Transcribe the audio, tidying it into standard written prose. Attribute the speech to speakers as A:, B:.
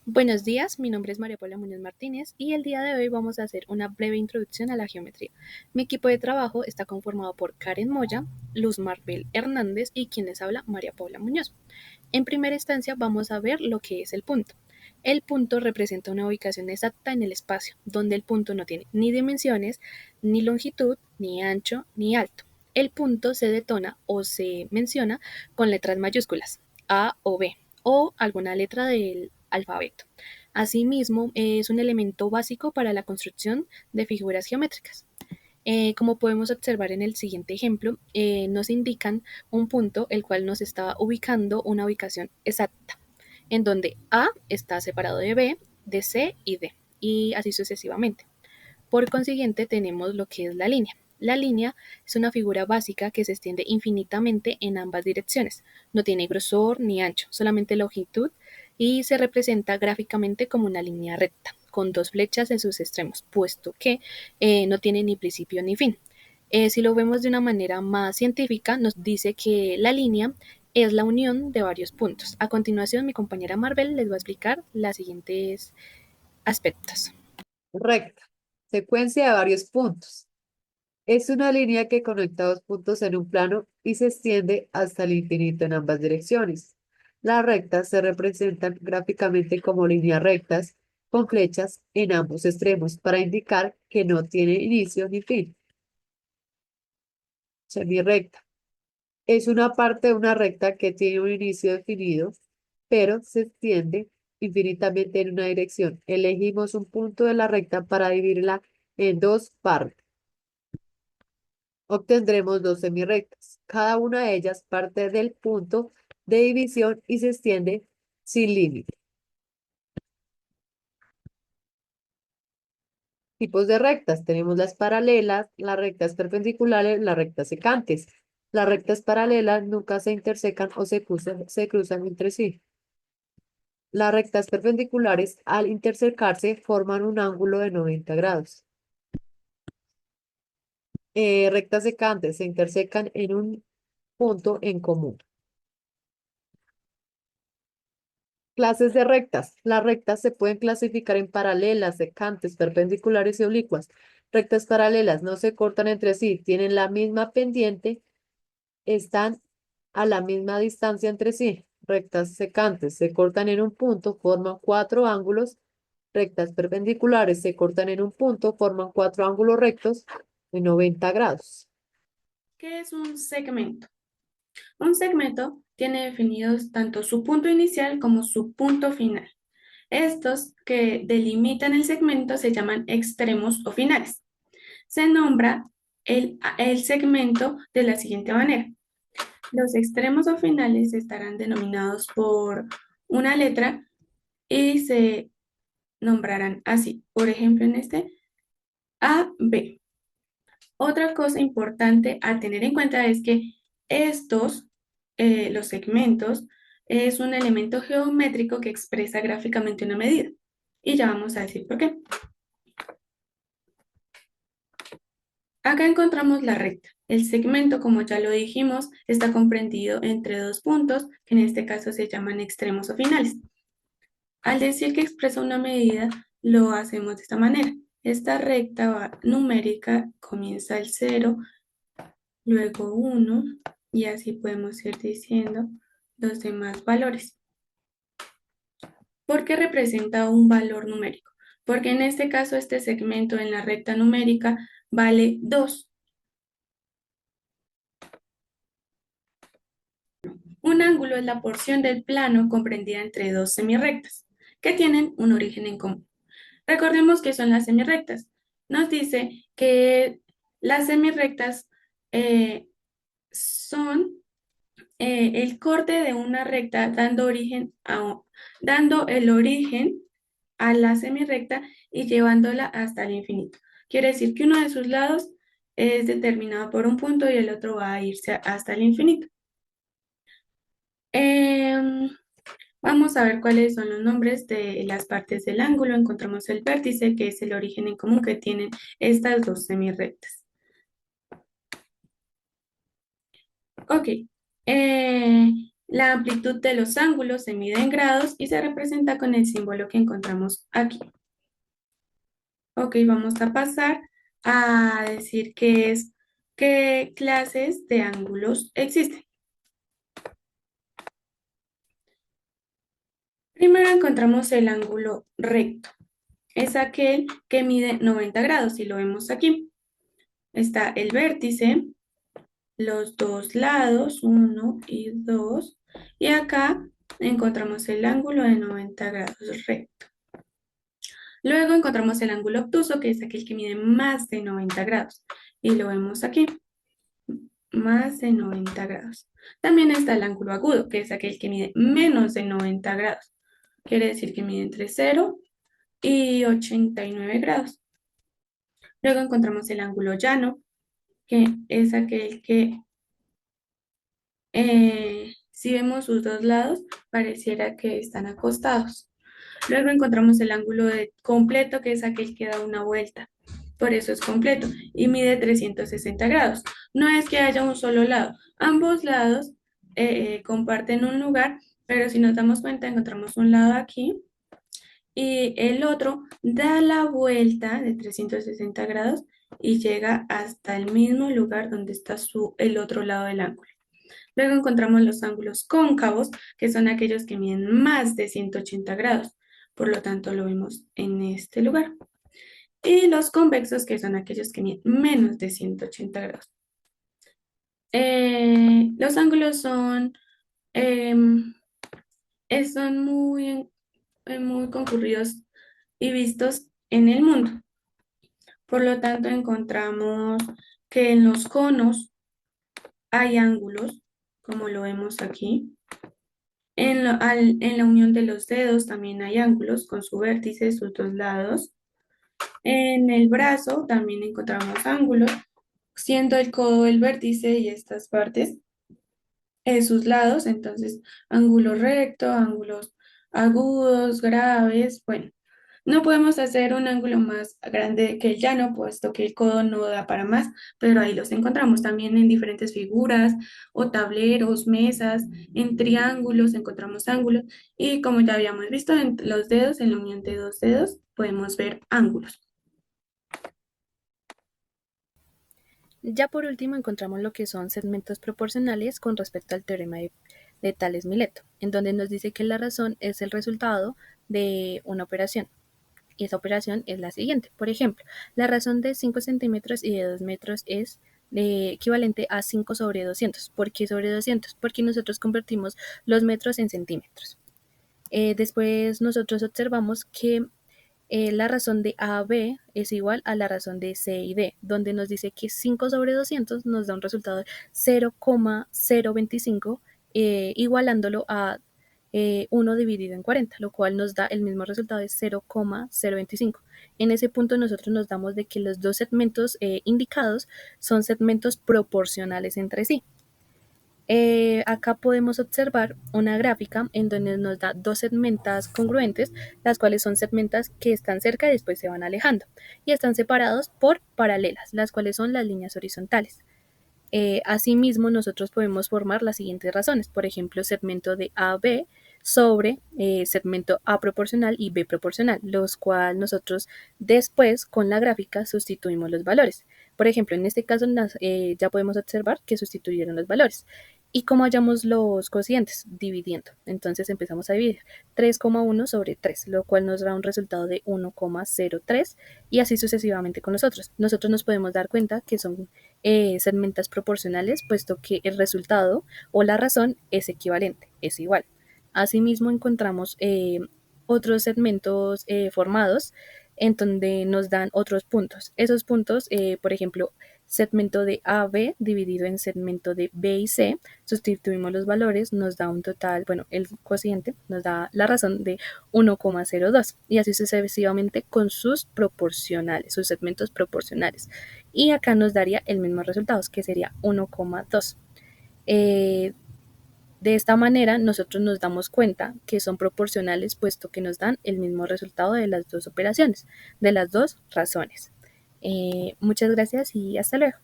A: Buenos días, mi nombre es María Paula Muñoz Martínez y el día de hoy vamos a hacer una breve introducción a la geometría. Mi equipo de trabajo está conformado por Karen Moya, Luz Marbel Hernández y quien les habla, María Paula Muñoz. En primera instancia vamos a ver lo que es el punto. El punto representa una ubicación exacta en el espacio, donde el punto no tiene ni dimensiones, ni longitud, ni ancho, ni alto. El punto se detona o se menciona con letras mayúsculas, A o B, o alguna letra del alfabeto. Asimismo, es un elemento básico para la construcción de figuras geométricas. Como podemos observar en el siguiente ejemplo, nos indican un punto el cual nos está ubicando una ubicación exacta, en donde A está separado de B, de C y D, y así sucesivamente. Por consiguiente, tenemos lo que es la línea. La línea es una figura básica que se extiende infinitamente en ambas direcciones. No tiene grosor ni ancho, solamente longitud y se representa gráficamente como una línea recta, con dos flechas en sus extremos, puesto que no tiene ni principio ni fin. Si lo vemos de una manera más científica, nos dice que la línea es la unión de varios puntos. A continuación, mi compañera Marvel les va a explicar los siguientes aspectos.
B: Recta. Secuencia de varios puntos. Es una línea que conecta dos puntos en un plano y se extiende hasta el infinito en ambas direcciones. Las rectas se representan gráficamente como líneas rectas con flechas en ambos extremos para indicar que no tiene inicio ni fin. Semirrecta. Es una parte de una recta que tiene un inicio definido, pero se extiende infinitamente en una dirección. Elegimos un punto de la recta para dividirla en dos partes. Obtendremos dos semirrectas. Cada una de ellas parte del punto de división y se extiende sin límite. Tipos de rectas. Tenemos las paralelas, las rectas perpendiculares, las rectas secantes. Las rectas paralelas nunca se intersecan o se cruzan entre sí. Las rectas perpendiculares, al intersecarse, forman un ángulo de 90 grados. Rectas secantes se intersecan en un punto en común. Clases de rectas. Las rectas se pueden clasificar en paralelas, secantes, perpendiculares y oblicuas. Rectas paralelas no se cortan entre sí, tienen la misma pendiente, están a la misma distancia entre sí. Rectas secantes se cortan en un punto, forman cuatro ángulos. Rectas perpendiculares se cortan en un punto, forman cuatro ángulos rectos de 90 grados.
C: ¿Qué es un segmento? Un segmento tiene definidos tanto su punto inicial como su punto final. Estos que delimitan el segmento se llaman extremos o finales. Se nombra el segmento de la siguiente manera. Los extremos o finales estarán denominados por una letra y se nombrarán así. Por ejemplo, en este, A, B. Otra cosa importante a tener en cuenta es que estos, los segmentos, es un elemento geométrico que expresa gráficamente una medida. Y ya vamos a decir por qué. Acá encontramos la recta. El segmento, como ya lo dijimos, está comprendido entre dos puntos, que en este caso se llaman extremos o finales. Al decir que expresa una medida, lo hacemos de esta manera. Esta recta numérica comienza al 0, luego 1, y así podemos ir diciendo los demás valores. ¿Por qué representa un valor numérico? Porque en este caso este segmento en la recta numérica vale 2. Un ángulo es la porción del plano comprendida entre dos semirrectas que tienen un origen en común. Recordemos que son las semirrectas. Nos dice que las semirrectas son el corte de una recta dando el origen a la semirrecta y llevándola hasta el infinito. Quiere decir que uno de sus lados es determinado por un punto y el otro va a irse hasta el infinito. Em, Vamos a ver cuáles son los nombres de las partes del ángulo. Encontramos el vértice, que es el origen en común que tienen estas dos semirrectas. Ok, La amplitud de los ángulos se mide en grados y se representa con el símbolo que encontramos aquí. Ok, vamos a pasar a decir qué clases de ángulos existen. Primero encontramos el ángulo recto. Es aquel que mide 90 grados y lo vemos aquí. Está el vértice, los dos lados, 1 y 2, y acá encontramos el ángulo de 90 grados recto. Luego encontramos el ángulo obtuso, que es aquel que mide más de 90 grados, y lo vemos aquí, más de 90 grados. También está el ángulo agudo, que es aquel que mide menos de 90 grados. Quiere decir que mide entre 0 y 89 grados. Luego encontramos el ángulo llano, que es aquel que, si vemos sus dos lados, pareciera que están acostados. Luego encontramos el ángulo completo, que es aquel que da una vuelta. Por eso es completo y mide 360 grados. No es que haya un solo lado. Ambos lados comparten un lugar, pero si nos damos cuenta, encontramos un lado aquí y el otro da la vuelta de 360 grados y llega hasta el mismo lugar donde está el otro lado del ángulo. Luego encontramos los ángulos cóncavos, que son aquellos que miden más de 180 grados. Por lo tanto, lo vemos en este lugar. Y los convexos, que son aquellos que miden menos de 180 grados. Los ángulos em, son muy concurridos y vistos en el mundo. Por lo tanto, encontramos que en los conos hay ángulos, como lo vemos aquí. En la unión de los dedos también hay ángulos con su vértice, sus dos lados. En el brazo también encontramos ángulos, siendo el codo el vértice y estas partes sus lados. Entonces, ángulo recto, ángulos agudos, graves. Bueno, no podemos hacer un ángulo más grande que el llano, puesto que el codo no da para más, pero ahí los encontramos también en diferentes figuras o tableros, mesas, en triángulos encontramos ángulos y como ya habíamos visto en los dedos, en la unión de dos dedos, podemos ver ángulos.
A: Ya por último encontramos lo que son segmentos proporcionales con respecto al teorema de Tales-Mileto, en donde nos dice que la razón es el resultado de una operación. Y esa operación es la siguiente. Por ejemplo, la razón de 5 centímetros y de 2 metros es equivalente a 5 sobre 200. ¿Por qué sobre 200? Porque nosotros convertimos los metros en centímetros. Después nosotros observamos que la razón de A a B es igual a la razón de C y D, donde nos dice que 5 sobre 200 nos da un resultado de 0,025, igualándolo a 1 dividido en 40, lo cual nos da el mismo resultado de 0,025. En ese punto nosotros nos damos de que los dos segmentos indicados son segmentos proporcionales entre sí. Acá podemos observar una gráfica en donde nos da dos segmentas congruentes, las cuales son segmentas que están cerca y después se van alejando, y están separados por paralelas, las cuales son las líneas horizontales. Asimismo, nosotros podemos formar las siguientes razones, por ejemplo, segmento de AB sobre segmento A proporcional y B proporcional, los cuales nosotros después con la gráfica sustituimos los valores. Por ejemplo, en este caso ya podemos observar que sustituyeron los valores. ¿Y cómo hallamos los cocientes? Dividiendo. Entonces empezamos a dividir 3,1 sobre 3, lo cual nos da un resultado de 1,03 y así sucesivamente con nosotros. Nosotros nos podemos dar cuenta que son segmentos proporcionales, puesto que el resultado o la razón es equivalente, es igual. Asimismo encontramos otros segmentos formados en donde nos dan otros puntos. Esos puntos, por ejemplo, segmento de AB dividido en segmento de B y C, sustituimos los valores, nos da un total, bueno, el cociente nos da la razón de 1,02 y así sucesivamente con sus proporcionales, sus segmentos proporcionales. Y acá nos daría el mismo resultado, que sería 1,2. De esta manera nosotros nos damos cuenta que son proporcionales puesto que nos dan el mismo resultado de las dos operaciones, de las dos razones. Muchas gracias y hasta luego.